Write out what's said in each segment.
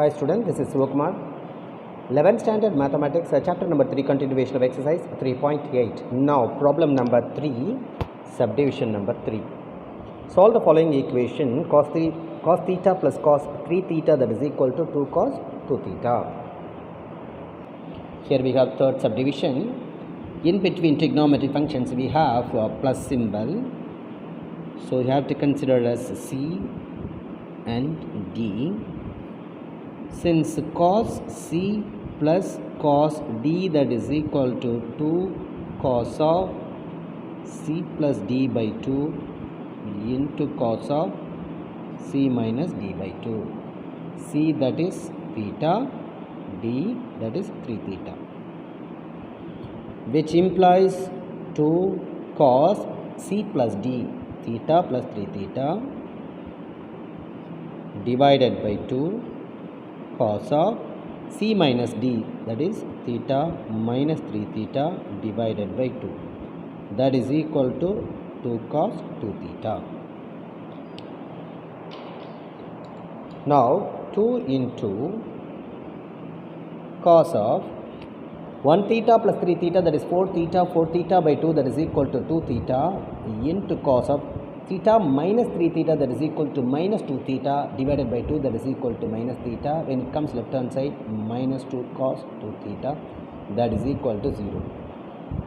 Hi student, this is Sivakumar. 11th standard mathematics, chapter number 3, continuation of exercise 3.8. Now problem number 3, subdivision number 3. Solve the following equation: cos theta plus cos 3 theta, that is equal to 2 cos 2 theta. Here we have third subdivision. In between trigonometric functions we have a plus symbol, so you have to consider as C and D. Since cos C plus cos D, that is equal to 2 cos of C plus D by 2 into cos of C minus D by 2. C, that is theta, D, that is 3 theta, which implies 2 cos C plus D, theta plus 3 theta, divided by 2 cos of C minus D, that is theta minus 3 theta, divided by 2, that is equal to 2 cos 2 theta. Now 2 into cos of 1 theta plus 3 theta, that is 4 theta by 2, that is equal to 2 theta, into cos of theta minus 3 theta, that is equal to minus 2 theta, divided by 2, that is equal to minus theta. When it comes left hand side, minus 2 cos 2 theta, that is equal to 0,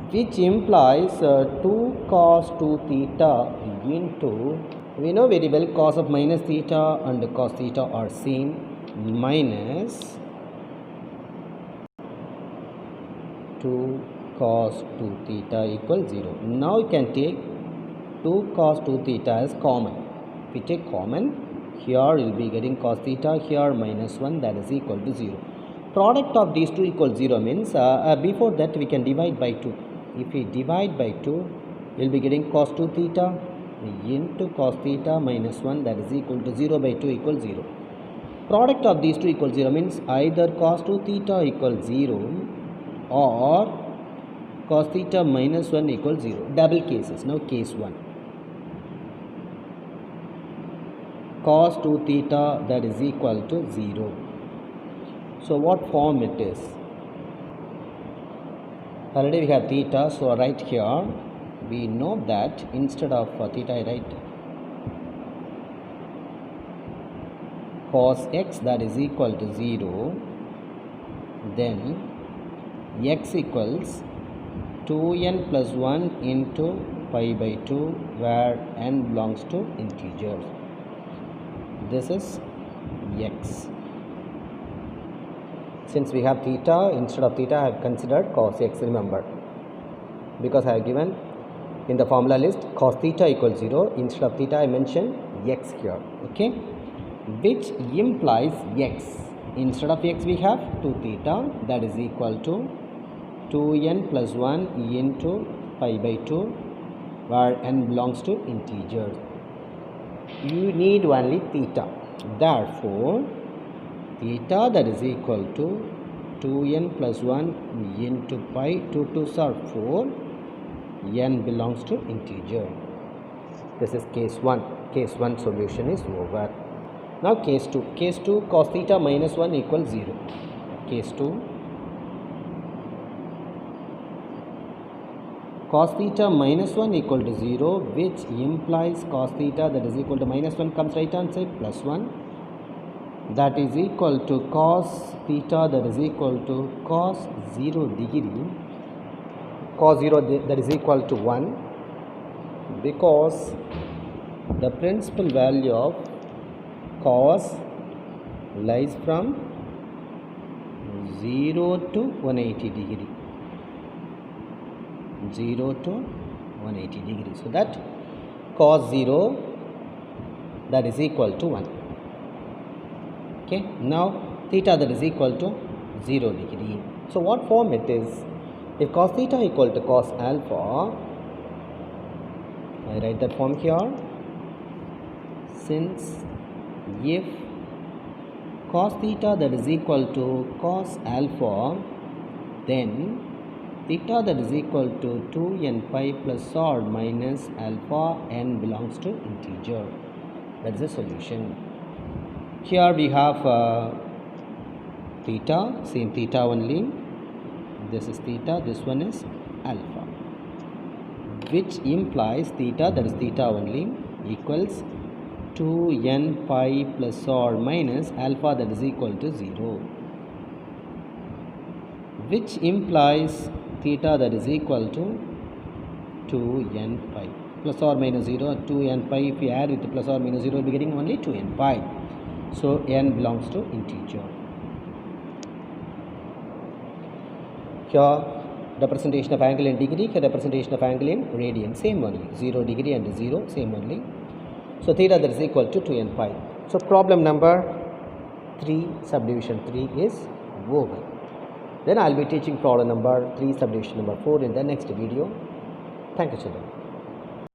which implies 2 cos 2 theta into, we know very well cos of minus theta and cos theta are same, minus 2 cos 2 theta equals 0. Now you can take 2 cos 2 theta as common. If we take common, here you will be getting cos theta, here minus 1, that is equal to 0. Product of these two equals 0 means before that we can divide by 2. If we divide by 2, you will be getting cos 2 theta into cos theta minus 1, that is equal to 0 by 2 equals 0. Product of these two equals 0 means either cos 2 theta equals 0 or cos theta minus 1 equals 0. Double cases. Now case 1. Cos 2 theta, that is equal to 0. So what form it is? Already we have theta, so right here we know that instead of theta I write cos x, that is equal to 0, then x equals 2n plus 1 into pi by 2, where n belongs to integers. This is x. Since we have theta, instead of theta I have considered cos x, remember, because I have given in the formula list cos theta equals 0, instead of theta I mentioned x here, okay, which implies x. Instead of x we have 2 theta, that is equal to 2n plus 1 into pi by 2, where n belongs to integers. You need only theta. Therefore, theta, that is equal to 2n plus 1 into pi, 2 2s are 4, n belongs to integer. This is case 1. Case 1 solution is over. Now case 2. Case 2, cos theta minus 1 equals 0. Case 2, cos theta minus 1 equal to 0, which implies cos theta, that is equal to minus 1 comes right hand side, plus 1, that is equal to cos theta, that is equal to cos 0 degree, cos 0 that is equal to 1, because the principal value of cos lies from 0 to 180 degree. 0 to 180 degree. So that cos 0, that is equal to 1. Okay. Now theta, that is equal to 0 degree. So what form it is? If cos theta equal to cos alpha, I write that form here. Since if cos theta, that is equal to cos alpha, then theta, that is equal to 2n pi plus or minus alpha, n belongs to integer. That is the solution. Here we have theta, same theta only. This is theta, this one is alpha, which implies theta, that is theta only, equals 2n pi plus or minus alpha, that is equal to 0, which implies theta, that is equal to 2n pi plus or minus 0. 2n pi, if you add with the plus or minus 0, you will be getting only 2n pi. So n belongs to integer. Here representation of angle in degree, here representation of angle in radian, same only, 0 degree and 0, same only. So theta, that is equal to 2n pi. So problem number 3, subdivision 3 is over. Then I will be teaching problem number 3, subdivision number 4 in the next video. Thank you, children.